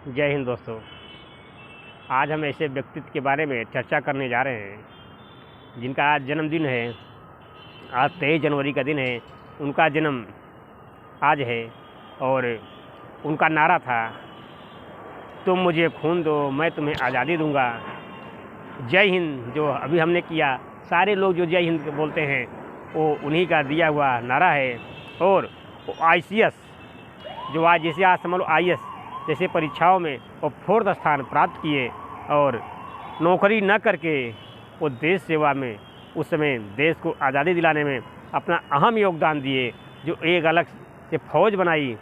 जय हिंद दोस्तों। आज हम ऐसे व्यक्तित्व के बारे में चर्चा करने जा रहे हैं जिनका आज जन्मदिन है। आज 23 जनवरी का दिन है। उनका जन्म आज है और उनका नारा था, तुम मुझे खून दो मैं तुम्हें आज़ादी दूंगा। जय हिंद जो अभी हमने किया, सारे लोग जो जय हिंद बोलते हैं वो उन्हीं का दिया हुआ नारा है। और ICS जो आज जैसे आज समझ लो IAS जैसे परीक्षाओं में वो 4th स्थान प्राप्त किए और नौकरी न करके वो देश सेवा में उस समय देश को आज़ादी दिलाने में अपना अहम योगदान दिए। जो एक अलग से फौज बनाई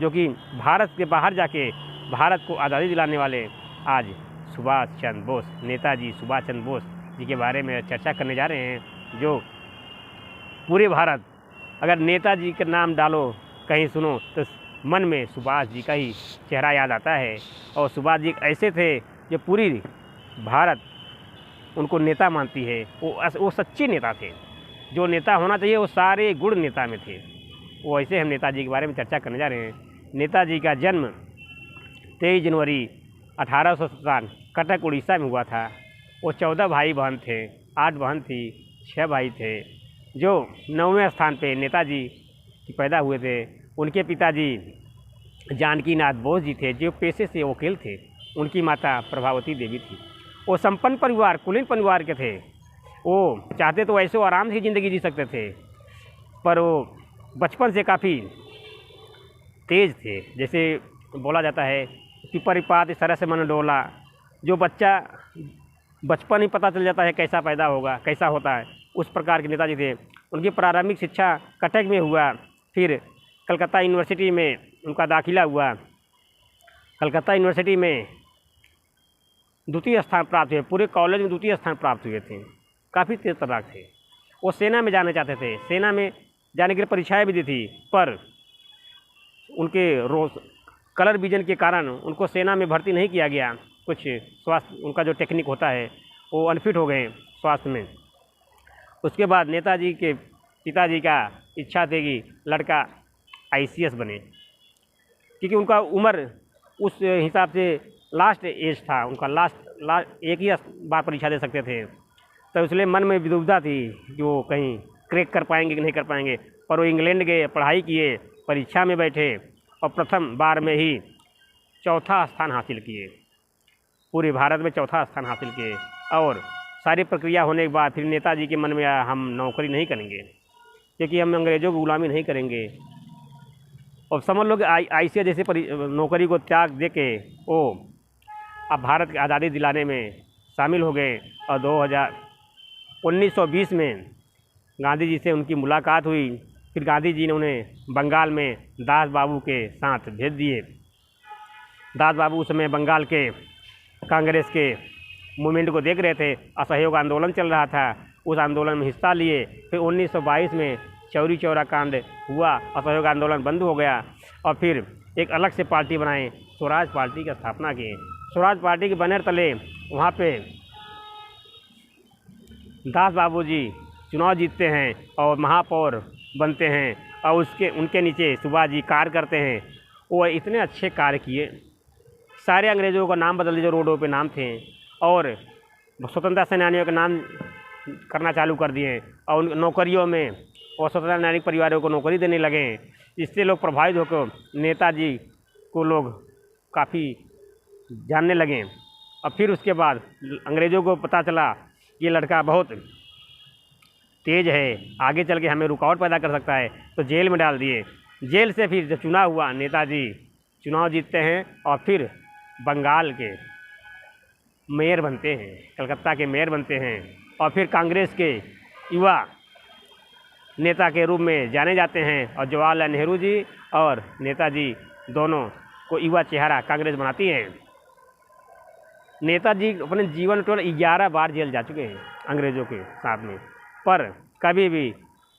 जो कि भारत के बाहर जाके भारत को आज़ादी दिलाने वाले आज सुभाष चंद्र बोस, नेताजी सुभाष चंद्र बोस जी के बारे में चर्चा करने जा रहे हैं। जो पूरे भारत अगर नेताजी का नाम डालो कहीं सुनो तो मन में सुभाष जी का ही चेहरा याद आता है। और सुभाष जी ऐसे थे जो पूरी भारत उनको नेता मानती है। वो सच्चे नेता थे। जो नेता होना चाहिए वो सारे गुण नेता में थे। वो ऐसे हम नेताजी के बारे में चर्चा करने जा रहे हैं। नेताजी का जन्म 23 जनवरी 1857 कटक उड़ीसा में हुआ था। वो 14 भाई बहन थे, 8 बहन थी, 6 भाई थे। जो 9वें स्थान पे नेताजी पैदा हुए थे। उनके पिताजी जानकी नाथ बोस जी थे जो पेशे से वकील थे। उनकी माता प्रभावती देवी थी। वो संपन्न परिवार, कुलीन परिवार के थे। वो चाहते तो ऐसे आराम से ज़िंदगी जी सकते थे, पर वो बचपन से काफ़ी तेज थे। जैसे बोला जाता है पिपर पात इस तरह से मन डोला। जो बच्चा बचपन ही पता चल जाता है कैसा पैदा होगा, कैसा होता है, उस प्रकार के नेताजी थे। उनकी प्रारंभिक शिक्षा कटक में हुआ, फिर कलकत्ता यूनिवर्सिटी में उनका दाखिला हुआ। कलकत्ता यूनिवर्सिटी में द्वितीय स्थान प्राप्त हुए। पूरे कॉलेज में द्वितीय स्थान प्राप्त हुए थे। काफ़ी तेज तर्राक थे। वो सेना में जाना चाहते थे। सेना में जाने के लिए परीक्षाएं भी दी थी, पर उनके कलर विजन के कारण उनको सेना में भर्ती नहीं किया गया। कुछ स्वास्थ्य उनका जो टेक्निक होता है वो अनफिट हो गए स्वास्थ्य में। उसके बाद नेताजी के पिताजी का इच्छा थी कि लड़का ICS बने, क्योंकि उनका उम्र उस हिसाब से लास्ट एज था। उनका लास्ट एक ही बार परीक्षा दे सकते थे। तो इसलिए मन में दुविधा थी कि वो कहीं क्रैक कर पाएंगे कि नहीं कर पाएंगे। पर वो इंग्लैंड गए, पढ़ाई किए, परीक्षा में बैठे और प्रथम बार में ही 4था स्थान हासिल किए। पूरे भारत में 4था स्थान हासिल किए। और सारी प्रक्रिया होने के बाद फिर नेताजी के मन में आया, हम नौकरी नहीं करेंगे क्योंकि हम अंग्रेज़ों की गुलामी नहीं करेंगे। और समझ लो कि ICS जैसे नौकरी को त्याग दे के वो अब भारत की आज़ादी दिलाने में शामिल हो गए। और 1920 में गांधी जी से उनकी मुलाकात हुई। फिर गांधी जी ने उन्हें बंगाल में दास बाबू के साथ भेज दिए। दास बाबू उस समय बंगाल के कांग्रेस के मूवमेंट को देख रहे थे। असहयोग आंदोलन चल रहा था, उस आंदोलन में हिस्सा लिए। फिर 1922 में चौरी चौरा कांड हुआ, असहयोग आंदोलन बंद हो गया। और फिर एक अलग से पार्टी बनाए, स्वराज पार्टी की स्थापना की। स्वराज पार्टी के बैनर तले वहाँ पे दास बाबू जी चुनाव जीतते हैं और महापौर बनते हैं। और उनके नीचे सुभाष जी कार्य करते हैं। वो इतने अच्छे कार्य किए, सारे अंग्रेज़ों का नाम बदल दिए जो रोडों पे नाम थे, और स्वतंत्रता सेनानियों के नाम करना चालू कर दिए। और उन नौकरियों में और स्वतंत्रता सेनानी परिवारों को नौकरी देने लगे। इससे लोग प्रभावित होकर नेताजी को लोग काफ़ी जानने लगे। और फिर उसके बाद अंग्रेज़ों को पता चला ये लड़का बहुत तेज है, आगे चल के हमें रुकावट पैदा कर सकता है, तो जेल में डाल दिए। जेल से फिर जब चुनाव हुआ, नेताजी चुनाव जीतते हैं और फिर बंगाल के मेयर बनते हैं, कलकत्ता के मेयर बनते हैं। और फिर कांग्रेस के युवा नेता के रूप में जाने जाते हैं। और जवाहरलाल नेहरू जी और नेताजी दोनों को युवा चेहरा कांग्रेस बनाती है। नेताजी अपने जीवन टोटल 11 बार जेल जा चुके हैं अंग्रेज़ों के साथ में, पर कभी भी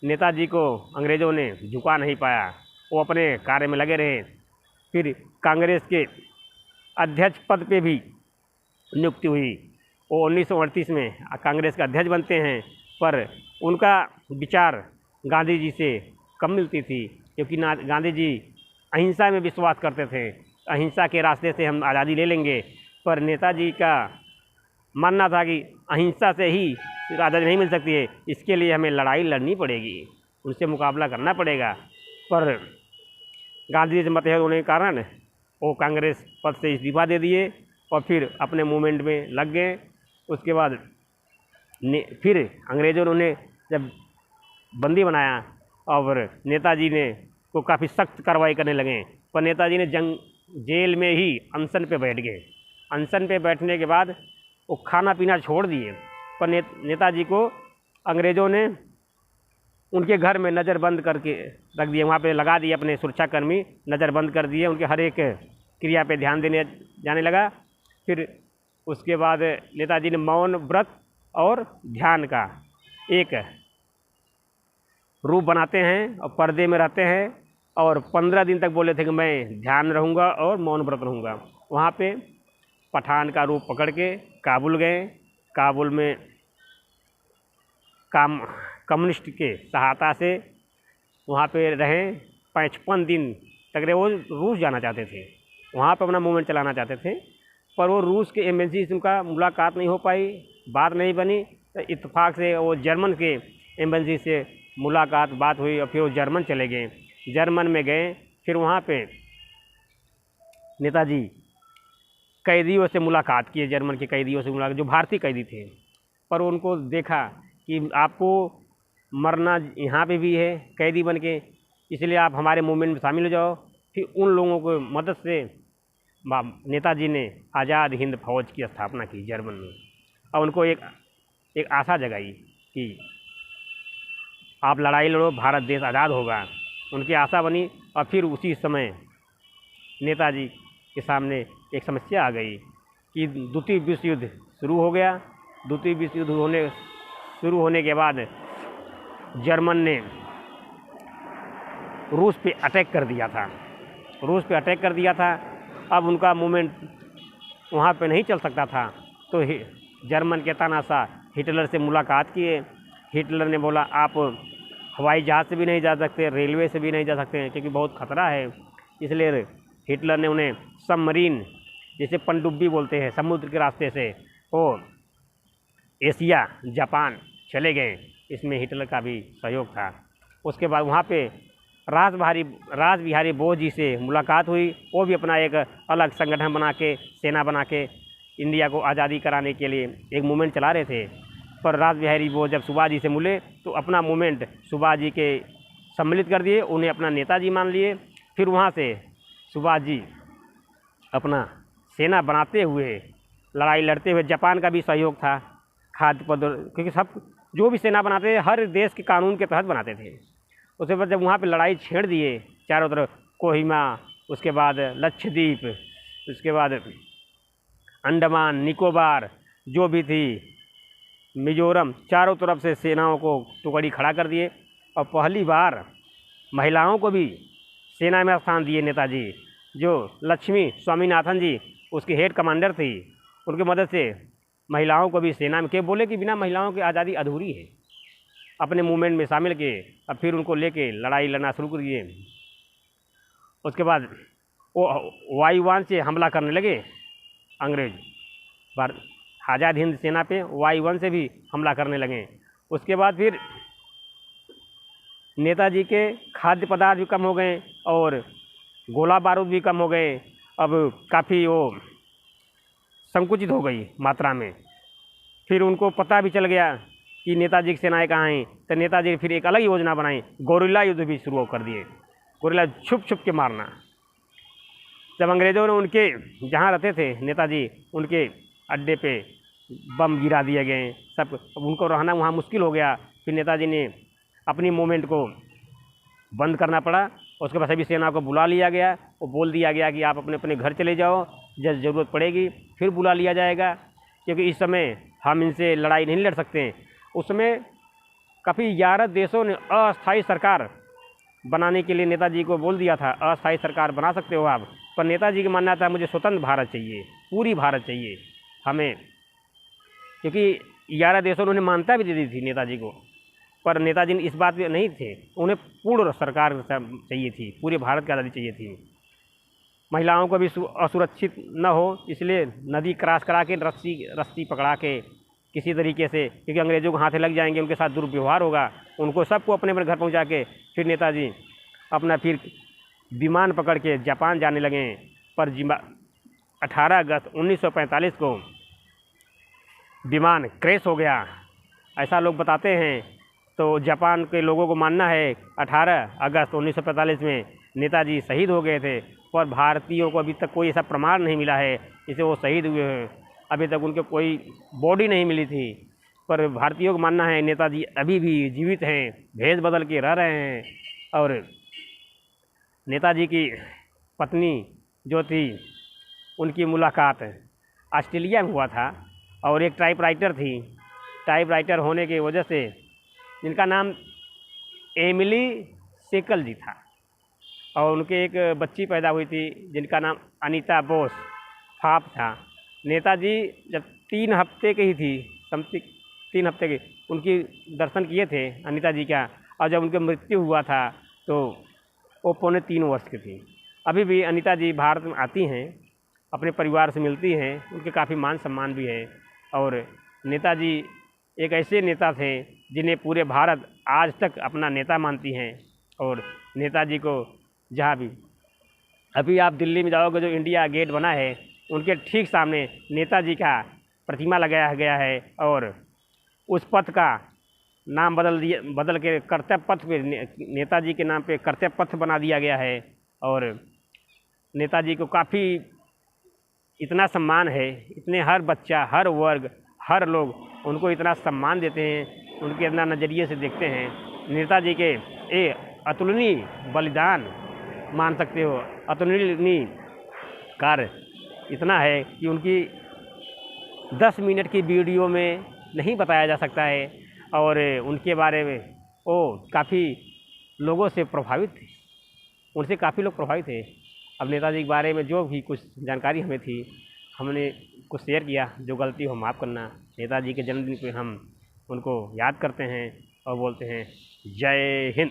नेताजी को अंग्रेज़ों ने झुका नहीं पाया। वो अपने कार्य में लगे रहे। फिर कांग्रेस के अध्यक्ष पद पे भी नियुक्ति हुई। वो 1938 में कांग्रेस का अध्यक्ष बनते हैं, पर उनका विचार गांधी जी से कम मिलती थी, क्योंकि गांधी जी अहिंसा में विश्वास करते थे। अहिंसा के रास्ते से हम आज़ादी ले लेंगे। पर नेताजी का मानना था कि अहिंसा से ही आज़ादी नहीं मिल सकती है, इसके लिए हमें लड़ाई लड़नी पड़ेगी, उनसे मुकाबला करना पड़ेगा। पर गांधी जी से मतभेद होने के कारण वो कांग्रेस पद से इस्तीफा दे दिए और फिर अपने मूवमेंट में लग गए। उसके बाद फिर अंग्रेज़ों ने उन्हें जब बंदी बनाया और नेताजी ने को काफ़ी सख्त कार्रवाई करने लगे, पर नेताजी ने जेल में ही अनशन पे बैठ गए। अनशन पे बैठने के बाद वो खाना पीना छोड़ दिए, पर नेताजी को अंग्रेज़ों ने उनके घर में नज़रबंद करके रख दिए, वहाँ पे लगा दिए अपने सुरक्षाकर्मी, नज़रबंद कर दिए, उनके हर एक क्रिया पे ध्यान देने जाने लगा। फिर उसके बाद नेताजी ने मौन व्रत और ध्यान का एक रूप बनाते हैं और पर्दे में रहते हैं और 15 दिन तक बोले थे कि मैं ध्यान रहूँगा और मौन व्रत रहूँगा। वहाँ पे पठान का रूप पकड़ के काबुल गए। काबुल में कम्युनिस्ट के सहायता से वहाँ पे रहे 55 दिन तक रहे। वो रूस जाना चाहते थे, वहाँ पे अपना मूवमेंट चलाना चाहते थे, पर वो रूस के एम्बेसी से उनका मुलाकात नहीं हो पाई, बात नहीं बनी। तो इत्तेफाक से वो जर्मन के एम्बेसी से मुलाकात बात हुई और फिर वो जर्मन चले गए। जर्मन में गए, फिर वहाँ पे नेताजी कैदियों से मुलाकात किए, जर्मन के कैदियों से मुलाकात, जो भारतीय कैदी थे। पर उनको देखा कि आपको मरना यहाँ पे भी है कैदी बन के, इसलिए आप हमारे मूवमेंट में शामिल हो जाओ। फिर उन लोगों को मदद से नेताजी ने आज़ाद हिंद फौज की स्थापना की जर्मन में, और उनको एक आशा जगाई कि आप लड़ाई लड़ो, भारत देश आज़ाद होगा। उनकी आशा बनी। और फिर उसी समय नेताजी के सामने एक समस्या आ गई कि द्वितीय विश्व युद्ध शुरू हो गया। द्वितीय विश्व युद्ध शुरू होने के बाद जर्मन ने रूस पे अटैक कर दिया था। अब उनका मूवमेंट वहाँ पे नहीं चल सकता था, तो जर्मन के तानाशाह हिटलर से मुलाकात किए। हिटलर ने बोला आप हवाई जहाज़ से भी नहीं जा सकते, रेलवे से भी नहीं जा सकते क्योंकि बहुत खतरा है। इसलिए हिटलर ने उन्हें सबमरीन, जैसे पनडुब्बी बोलते हैं, समुद्र के रास्ते से वो एशिया जापान चले गए। इसमें हिटलर का भी सहयोग था। उसके बाद वहाँ पे रास बिहारी बोस जी से मुलाकात हुई। वो भी अपना एक अलग संगठन बना के, सेना बना के इंडिया को आज़ादी कराने के लिए एक मूवमेंट चला रहे थे। पर रास बिहारी बोस जब सुभाष जी से मिले तो अपना मूवमेंट सुभाष जी के सम्मिलित कर दिए, उन्हें अपना नेताजी मान लिए। फिर वहाँ से सुभाष जी अपना सेना बनाते हुए, लड़ाई लड़ते हुए, जापान का भी सहयोग था, खाद्य पदार्थ, क्योंकि सब जो भी सेना बनाते थे हर देश के कानून के तहत बनाते थे। उसके बाद जब वहाँ पे लड़ाई छेड़ दिए चारों तरफ, कोहिमा, उसके बाद लक्षद्वीप, उसके बाद अंडमान निकोबार जो भी थी, मिजोरम, चारों तरफ से सेनाओं को टुकड़ी खड़ा कर दिए। और पहली बार महिलाओं को भी सेना में स्थान दिए नेताजी। जो लक्ष्मी स्वामीनाथन जी उसकी हेड कमांडर थी, उनकी मदद से महिलाओं को भी सेना में, के बोले कि बिना महिलाओं की आज़ादी अधूरी है, अपने मूवमेंट में शामिल किए। अब फिर उनको लेके लड़ाई लड़ना शुरू कर दिए। उसके बाद वो वायुयान से हमला करने लगे अंग्रेज, आज़ाद हिंद सेना पे वायुयान से भी हमला करने लगे। उसके बाद फिर नेताजी के खाद्य पदार्थ भी कम हो गए और गोला बारूद भी कम हो गए। अब काफ़ी वो संकुचित हो गई मात्रा में। फिर उनको पता भी चल गया कि नेताजी की सेनाएं कहाँ हैं, तो नेताजी फिर एक अलग योजना बनाई, गोरिल्ला युद्ध भी शुरू कर दिए। गोरिल्ला छुप छुप के मारना। जब अंग्रेज़ों ने उनके जहाँ रहते थे नेताजी, उनके अड्डे पे बम गिरा दिए गए सब, उनको रहना वहाँ मुश्किल हो गया। फिर नेताजी ने अपनी मूवमेंट को बंद करना पड़ा। उसके बाद सभी सेना को बुला लिया गया। वो बोल दिया गया कि आप अपने अपने घर चले जाओ, जब ज़रूरत पड़ेगी फिर बुला लिया जाएगा, क्योंकि इस समय हम इनसे लड़ाई नहीं लड़ सकते। उस समय काफ़ी 11 देशों ने अस्थायी सरकार बनाने के लिए नेताजी को बोल दिया था, अस्थायी सरकार बना सकते हो आप। पर नेताजी का मानना था मुझे स्वतंत्र भारत चाहिए, पूरी भारत चाहिए हमें, क्योंकि 11 देशों ने उन्हें मान्यता भी दे दी थी नेताजी को। पर नेताजी इस बात में नहीं थे, उन्हें पूर्ण सरकार चाहिए थी, पूरे भारत की आज़ादी चाहिए थी। महिलाओं को भी असुरक्षित न हो, इसलिए नदी क्रॉस करा के रस्सी पकड़ा के किसी तरीके से, क्योंकि अंग्रेज़ों को हाथे लग जाएंगे, उनके साथ दुर्व्यवहार होगा, उनको सबको अपने अपने घर पहुंचा के फिर नेताजी अपना फिर विमान पकड़ के जापान जाने लगे। पर 18 अगस्त 1945 को विमान क्रैश हो गया, ऐसा लोग बताते हैं। तो जापान के लोगों को मानना है 18 अगस्त 1945 में नेताजी शहीद हो गए थे, पर भारतीयों को अभी तक कोई ऐसा प्रमाण नहीं मिला है जिसे वो शहीद हुए हैं। अभी तक उनके कोई बॉडी नहीं मिली थी, पर भारतीयों को मानना है नेताजी अभी भी जीवित हैं, भेष बदल के रह रहे हैं। और नेताजी की पत्नी जो थी, उनकी मुलाकात ऑस्ट्रेलिया में हुआ था, और एक टाइपराइटर थी। टाइपराइटर होने की वजह से, जिनका नाम एमिली सेकल जी था, और उनके एक बच्ची पैदा हुई थी जिनका नाम अनीता बोस फाप था। नेताजी जब 3 हफ्ते की ही थी, समथिंग 3 हफ्ते की, उनकी दर्शन किए थे अनीता जी का, और जब उनकी मृत्यु हुआ था तो वो 3.25 वर्ष की थी। अभी भी अनीता जी भारत में आती हैं, अपने परिवार से मिलती हैं, उनके काफ़ी मान सम्मान भी है। और नेताजी एक ऐसे नेता थे जिन्हें पूरे भारत आज तक अपना नेता मानती हैं। और नेताजी को जहाँ भी, अभी आप दिल्ली में जाओगे, जो इंडिया गेट बना है, उनके ठीक सामने नेताजी का प्रतिमा लगाया गया है, और उस पथ का नाम बदल के कर्तव्य पथ पे, नेताजी के नाम पे कर्तव्य पथ बना दिया गया है। और नेताजी को काफ़ी इतना सम्मान है, इतने हर बच्चा, हर वर्ग, हर लोग उनको इतना सम्मान देते हैं, उनके इतना नज़रिए से देखते हैं। नेताजी के अतुलनीय बलिदान मान सकते हो, अतुलनीय कार्य इतना है कि उनकी 10 मिनट की वीडियो में नहीं बताया जा सकता है। और उनके बारे में वो काफ़ी लोगों से प्रभावित थे, उनसे काफ़ी लोग प्रभावित थे। अब नेताजी के बारे में जो भी कुछ जानकारी हमें थी, हमने कुछ शेयर किया। जो गलती हो माफ़ करना। नेताजी के जन्मदिन पे हम उनको याद करते हैं और बोलते हैं जय हिंद।